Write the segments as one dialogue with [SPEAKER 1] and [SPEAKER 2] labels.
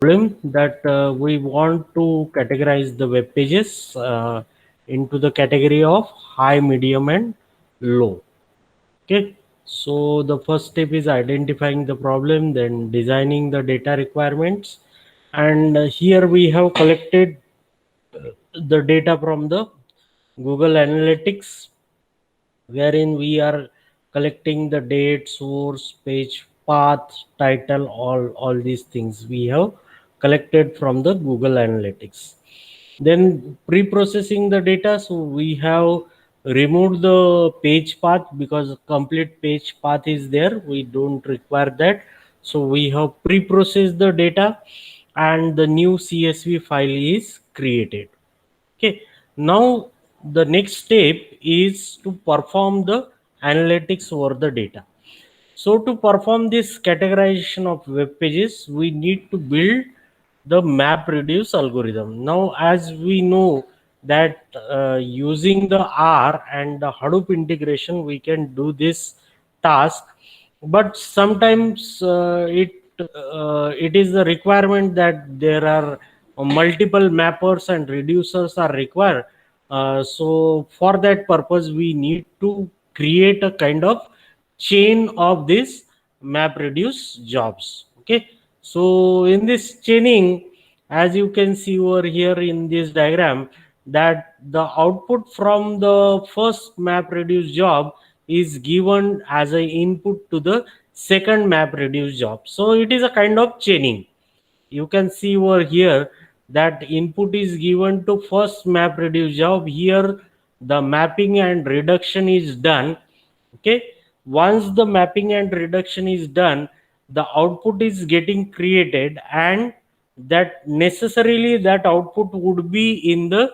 [SPEAKER 1] problem that we want to categorize the web pages into the category of high, medium, and low. Okay, so the first step is identifying the problem, then designing the data requirements, and here we have collected the data from the Google Analytics, wherein we are collecting the date, source, page, path, title, all these things we have collected from the Google Analytics. Then pre-processing the data, so we have removed the page path because complete page path is there, we don't require that. So we have pre-processed the data and the new CSV file is created. Okay, now the next step is to perform the analytics over the data. So to perform this categorization of web pages, we need to build the MapReduce algorithm. Now, as we know that using the R and the Hadoop integration, we can do this task, but sometimes it is the requirement that there are multiple mappers and reducers are required. So for that purpose, we need to create a kind of chain of this MapReduce jobs. Okay, so in this chaining, as you can see over here in this diagram, that the output from the first MapReduce job is given as an input to the second MapReduce job. So it is a kind of chaining. You can see over here that input is given to first MapReduce job. Here the mapping and reduction is done. Okay, once the mapping and reduction is done, the output is getting created, and that necessarily that output would be in the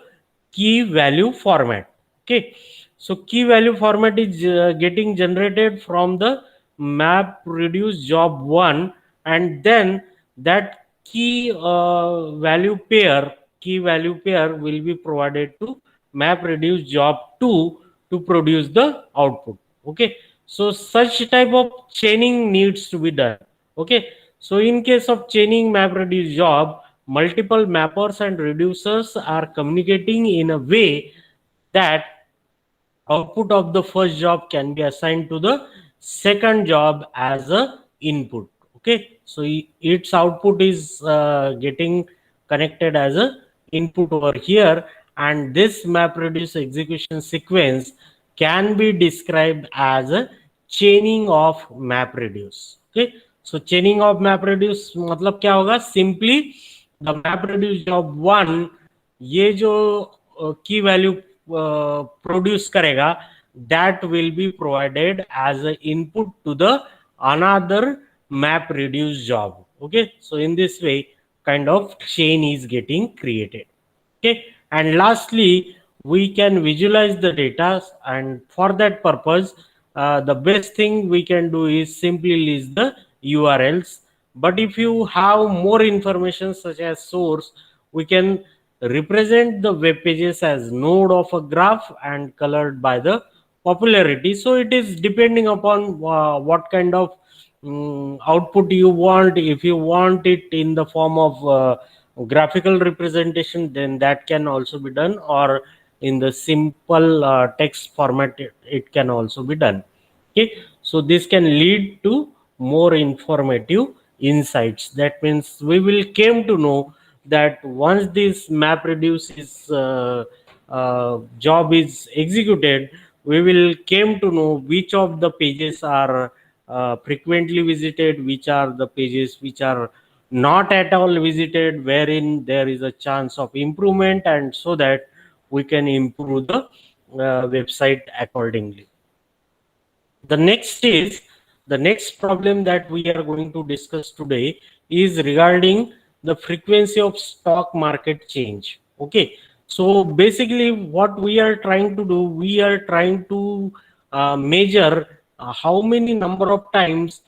[SPEAKER 1] key value format. Okay, so key value format is getting generated from the map reduce job 1, and then that key value pair will be provided to map reduce job 2 to produce the output. Okay, so such type of chaining needs to be done. Okay, so in case of chaining map reduce job, multiple mappers and reducers are communicating in a way that output of the first job can be assigned to the second job as a input. Okay, so its output is getting connected as a input over here, and this map reduce execution sequence can be described as a chaining of map reduce. Okay, so chaining of map reduce मतलब क्या होगा, simply the map reduce job 1 ये जो की value produce करेगा, that will be provided as an input to the another map reduce job. Okay, so in this way kind of chain is getting created. Okay, and lastly we can visualize the data, and for that purpose the best thing we can do is simply list the URLs. But if you have more information such as source, we can represent the web pages as node of a graph and colored by the popularity. So it is depending upon what kind of output you want. If you want it in the form of graphical representation, then that can also be done, or in the simple text format it can also be done. Okay, so this can lead to more informative insights. That means we will came to know that once this map reduce is job is executed, we will came to know which of the pages are frequently visited, which are the pages which are not at all visited, wherein there is a chance of improvement, and so that we can improve the website accordingly. The next problem that we are going to discuss today is regarding the frequency of stock market change. Okay, so basically what we are trying to do, we are trying to measure how many number of times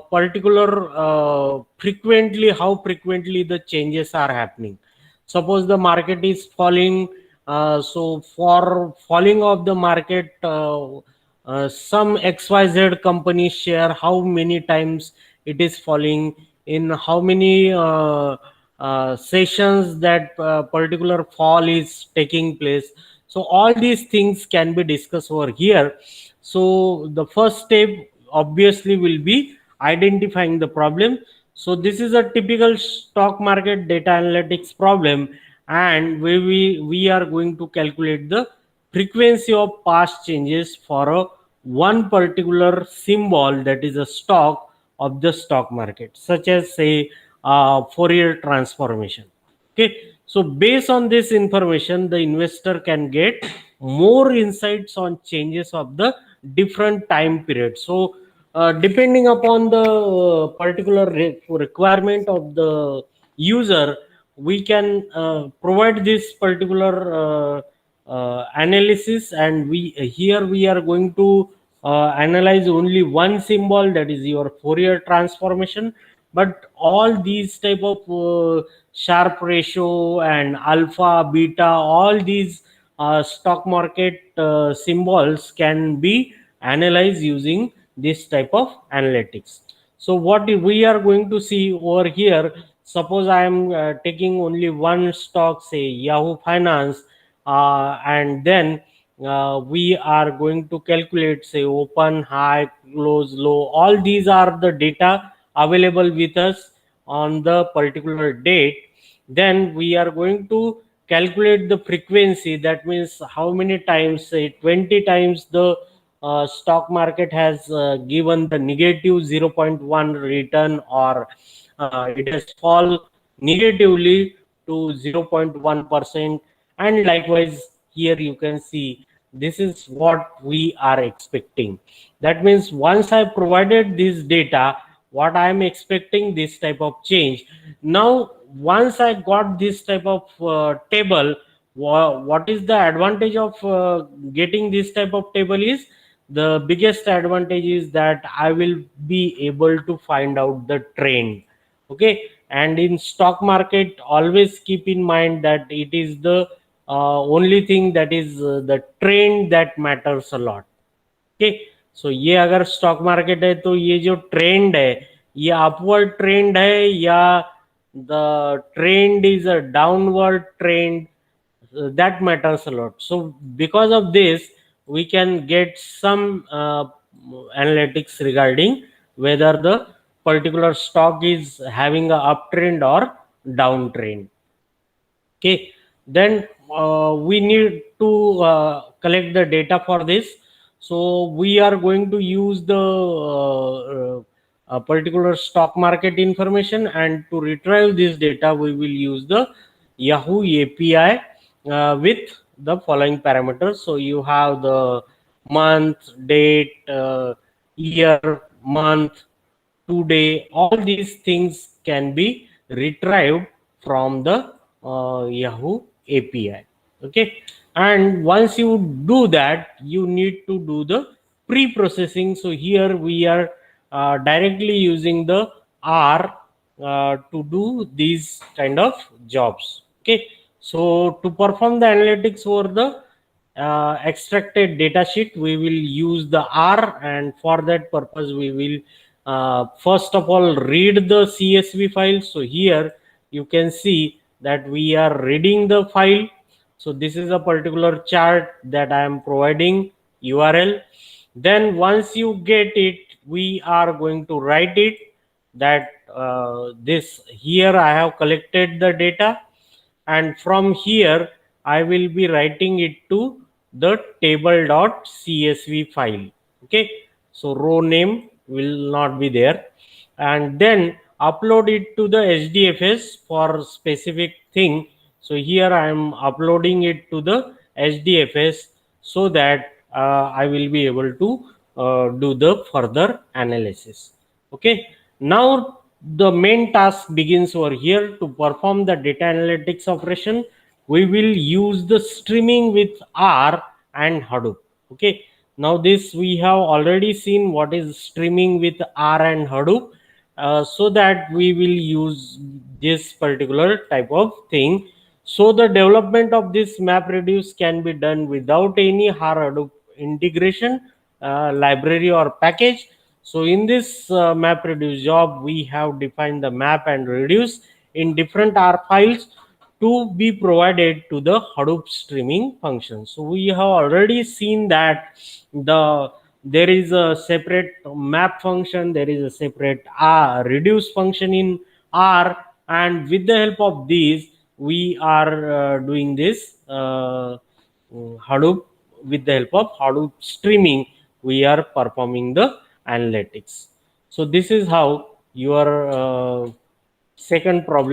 [SPEAKER 1] particular how frequently the changes are happening. Suppose the market is falling, so for falling of the market, some XYZ company share, how many times it is falling. in how many sessions that particular fall is taking place. So all these things can be discussed over here. So the first step obviously will be identifying the problem. So this is a typical stock market data analytics problem, and we are going to calculate the frequency of past changes for a one particular symbol, that is a stock of the stock market, such as say Fourier transformation. Okay, so based on this information, the investor can get more insights on changes of the different time periods. So depending upon the particular requirement of the user, we can provide this particular analysis, and we here we are going to analyze only one symbol, that is your Fourier transformation. But all these type of Sharpe ratio and alpha beta, all these stock market symbols can be analyzed using this type of analytics. So what we are going to see over here, suppose I am taking only one stock, say Yahoo Finance, and then we are going to calculate, say, open, high, close, low. All these are the data available with us on the particular date. Then we are going to calculate the frequency, that means how many times, say 20 times the stock market has given the negative 0.1 return, or it has fall negatively to 0.1%. And likewise here you can see this is what we are expecting. That means once I provided this data, what I am expecting this type of change. Now once I got this type of table, what is the advantage of getting this type of table is, the biggest advantage is that I will be able to find out the trend. Okay, and in stock market always keep in mind that it is the only thing, that is the trend that matters a lot. Okay, so ये अगर stock market है तो ये जो trend है, ये upward trend है या the trend is a downward trend, that matters a lot. So because of this we can get some analytics regarding whether the particular stock is having a uptrend or downtrend. Okay, then we need to collect the data for this. So we are going to use the particular stock market information, and to retrieve this data we will use the Yahoo API with the following parameters. So you have the month, date, year, month, today. All these things can be retrieved from the Yahoo API. Okay, and once you do that, you need to do the pre-processing. So here we are directly using the R to do these kind of jobs. Okay, so to perform the analytics over the extracted data sheet, we will use the R, and for that purpose we will first of all read the CSV file. So here you can see that we are reading the file. So this is a particular chart that I am providing URL. Then once you get it, we are going to write it, that this here I have collected the data, and from here I will be writing it to the table.csv file. Okay, so row name will not be there, and then upload it to the HDFS for specific thing. So here I am uploading it to the HDFS so that I will be able to do the further analysis. Okay, now the main task begins over here. To perform the data analytics operation, we will use the streaming with R and Hadoop. Okay, now this we have already seen what is streaming with R and Hadoop. So that we will use this particular type of thing. So the development of this MapReduce can be done without any Hadoop integration library or package. So in this map reduce job, we have defined the map and reduce in different R files to be provided to the Hadoop streaming function. So we have already seen that there is a separate map function, there is a separate reduce function in R, and with the help of these we are doing this Hadoop. With the help of Hadoop streaming, we are performing the analytics. So this is how your second problem